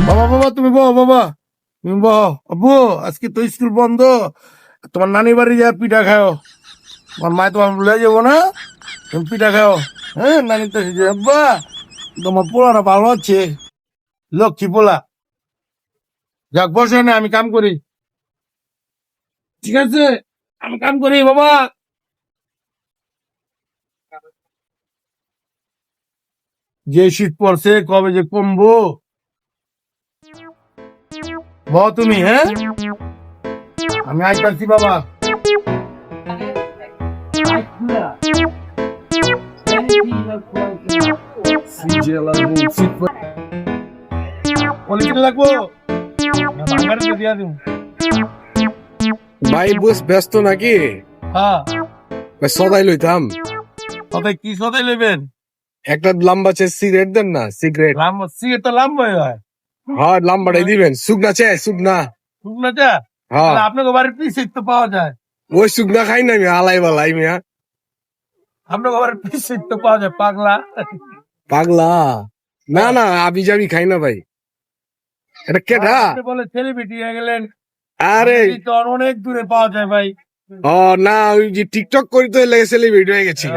বাবা বাবা তুমি বহ বাবা, তুমি বহ। আব্বু আজকে তো স্কুল বন্ধ, তোমার নানি বাড়ি যা পিঠা খাও। তোমার মায় তোমার ভুলে যাবো না, তুমি পিঠা খাও। হ্যাঁ নানি তো আব্বা তোমার পোলাটা ভালো আছে, লক্ষ্মী পোলা। যাক বসে না, আমি কাম করি। ঠিক আছে আমি কাম করি বাবা। যে শীত পড়ছে কবে যে কমবো, বহ তুমি। হ্যাঁ আমি আসছি বাবা। লাগবো দিয়া দিব। ভাই বুঝ ব্যস্ত নাকি? হ্যাঁ ভাই সদাই লইতাম সদাই কি সদাই নেবেন? একটা লম্বা সিগারেট দেন না, সিগারেট। লাম্বা সিগারেট তো লাম্বাই হয়। হ্যাঁ লম্বাটাই দিবেন, শুকনা চাই শুকনা। শুকনা চা? হ্যাঁ আপনাকে বাড়ির পিছিয়ে তো পাওয়া যায়। ওই শুকনা খাই না আমি, আলাই বালাই মিয়া। আপনাকে বাড়ির পিছিয়ে তো পাওয়া যায় পাগলা। পাগলা না না, আবি যাবি খাই না ভাই। এটা কেটা? বলে সেলিব্রিটি হয়ে গেলেন। আরে তো অনেক দূরে পাওয়া যায় ভাই। ও না, ওই যে টিকটক করি তো লেগে সেলিব্রিটি হয়ে গেছি।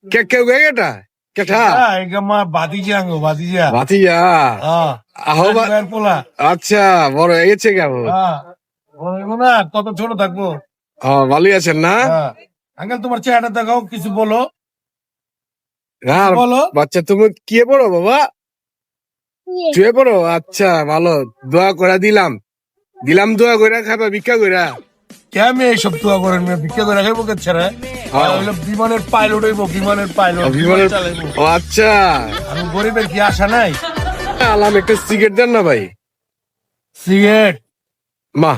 কে কেউ গে এটা কেটা? বাদিজা বাদিজা ভাতিজা। আহো পোলা। আচ্ছা বড় হয়ে গেছে কেমন? না কত ছোট থাকবো। ভালোই আছেন না? আঙ্কেল তোমার চেহারা দেখাও, কিছু বলো। হ্যাঁ বলো বাচ্চা, তুমি কি পড়ো বাবা? শুয়ে পড়ো? আচ্ছা ভালো, দোয়া করে দিলাম দিলাম, দোয়া করে খাবা, ভিক্ষা কইরা। কেমন এইসব দোয়া করেন, ভিক্ষা করে রাখাবো কে ছেড়ে? বিমানের পাইলট হইব, বিমানের পাইলট, বিমানের। চালাইবো। ও আচ্ছা, আমি গরিবের কি আশা নাই? আলাম একটা সিগারেট দেন না ভাই। সিগারেট মা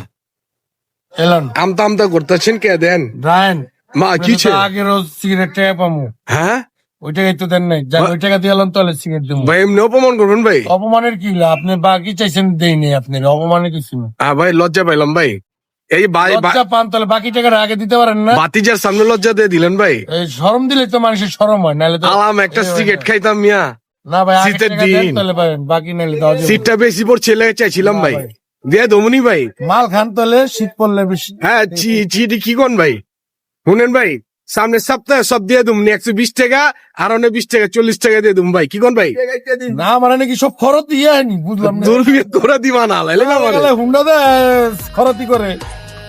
এলন আমতা আমতা করতেছেন, কে দেন? ব্রায়ান মা কিছে? আগের সিগারেট টাকা পাবো। হ্যাঁ ওই টাকাই তো দেন নাই, যাক ওই টাকা দিয়ে এলাম তাহলে সিগারেট দেবো। ভাই এমনি অপমান করবেন ভাই। অপমানের কি হলো? আপনি বাকি চাইছেন দেই নেই, আপনি অপমানের কিছু না। ভাই লজ্জা পাইলাম ভাই। এই ভাই লজ্জা পান তাহলে বাকি টাকাটা আগে দিতে পারেন না? বাতিজার সামনে লজ্জা দিয়ে দিলেন ভাই। এই শরম দিলে তো মানুষের শরম হয়, নাহলে তো আলাম একটা সিগারেট খাইতাম মিয়া। না ভাই আগে শীতের টাকা দেন দিন। তাহলে পারেন, বাকি নাইলে দেওয়া যাবে। সিটটা বেশি পড়ছে লেগে চাইছিলাম না ভাই, ভাই। দিয়ে দমনি ভাই। মাল খান তাহলে শীত পড়লে বেশি। হ্যাঁ চিঠি কি কোন ভাই, শুনেন ভাই, সামনের সপ্তাহে সব দিয়ে দুমনি 120 টাকা, আর অনেক 20 টাকা 40 টাকা দিয়ে দুম ভাই, কি কোন ভাই? না মানে নাকি সব খরচ দিয়ে হয়নি, বুঝলাম না। দুর্ভিক্ষ করে দিবা না লাইলে না মানে। হুন্ডা দে খরচই করে,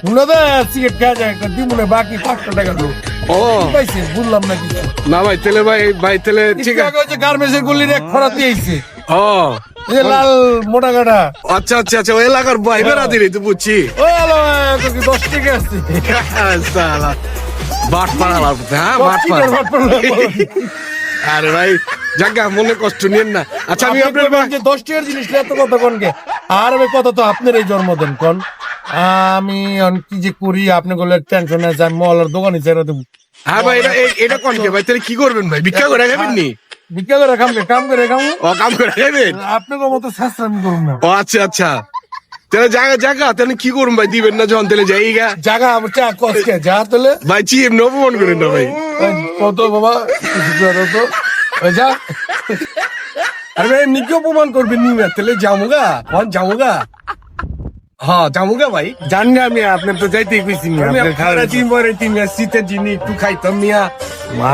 হুন্ডা দে সিগারেট খাওয়া যায় একটা দিমুনে, বাকি 500 টাকা দেবো। ও পাইছে বুঝলাম না কিছু। না ভাই তেলে ভাই তেলে ঠিক আছে। গার্মেন্টস এর গলির এক খরচ দিয়েছে, ও এই যে লাল মোটা গাড়া। আচ্ছা আচ্ছা আচ্ছা, ওই এলাকার ভাই বেড়া দিলি তো বুঝছি। ওই আলো 10 টাকা আছে। সালা বাট পাড়া লাগবে। হ্যাঁ বাট পাড়া। আরে ভাই জায়গা মনে কষ্ট নিয়েন না। আচ্ছা আমি আপনার 10 টাকার জিনিস এত কথা কোনকে? আর আমি কথা তো আপনার এই জন্মদিন কোন, আমি কি যে করি আপনি বলে টেনশন আছে, আমি মহলার দোকানে ছেড়ে দেবো। হ্যাঁ ভাই এটা কোন কে ভাই, তাহলে কি করবেন ভাই? ভিক্ষা করে খাবেন নি? ভিক্ষা করে কাম করে খামো। ও কাম করে খাবেন? আপনার মতো শাস্ত্র আমি করুন না। ও আচ্ছা আচ্ছা, তাহলে জায়গা তাহলে কি করুন ভাই, দিবেন না যখন তাহলে যাইগা জায়গা আমার চা কষ্টে যা তাহলে ভাই। চিপ অপমান করেন না ভাই। কত বাবা তো যা। আরে ভাই এমনি কি অপমান করবেন নি? তাহলে যামুগা যামুগা। হ্যাঁ যামুগা ভাই। জানি না আমি, আপনার তো যাইতেই কইছি না। আমি খারা দিন পরে 3 মাস শীতের জিনিস একটু খাইতাম মিয়া।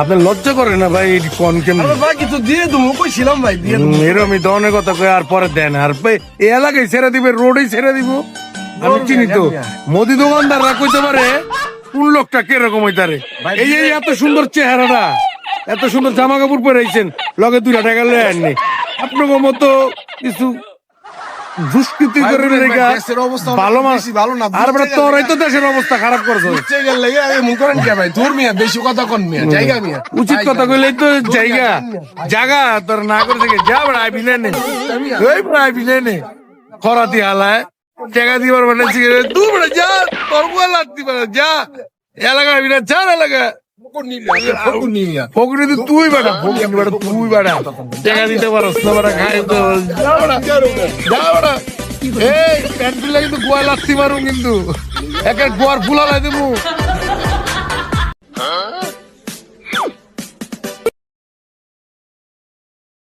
আপনার লজ্জা করে না ভাই, কোন কেমন বাকি তো দিয়ে দেবো কইছিলাম ভাই, দিয়ে দেবো। এরকম ধরনের কথা কই আর পরে দেন। আর এই এলাকায় ছেড়ে দিবে, রোডেই ছেড়ে দিব। আমি চিনি তো মোদি দোকানদাররা কইতে পারে কোন লোকটা কিরকম হইতারে। এই যে এত সুন্দর চেহারাটা, এত সুন্দর জামা কাপড় পরে আইছেন, লগে 2 টাকা লয়ে আননি। আপনার মতো কিছু দুষ্কৃতি করে রেখা ভালো মানুষ ভালো না। আর তোরাই তো দেশের অবস্থা খারাপ করছো। বেশি কথা কোন মিয়া, জায়গা মিয়া উচিত কথা কইলেই তো জায়গা জায়গা তোর না করে থেকে যা বড় আইবি নে ওই বড় আইবি নে খরাতি হালায় টাকা দিবার মানে তুই বড় যা তোর বল লাগতি বড় যা এলাকা আইবি না, যা এলাকা ফকুনি তুই বেটা, ফকুনি বেটা তুই বেটা, টাকা দিতে পারস না বেটা, খাই তো যা বেটা। এই প্যান্ট পিলা কিন্তু গোয়া লাগতি মারুম, কিন্তু একটা গোয়ার ফুলা লাই দেবো।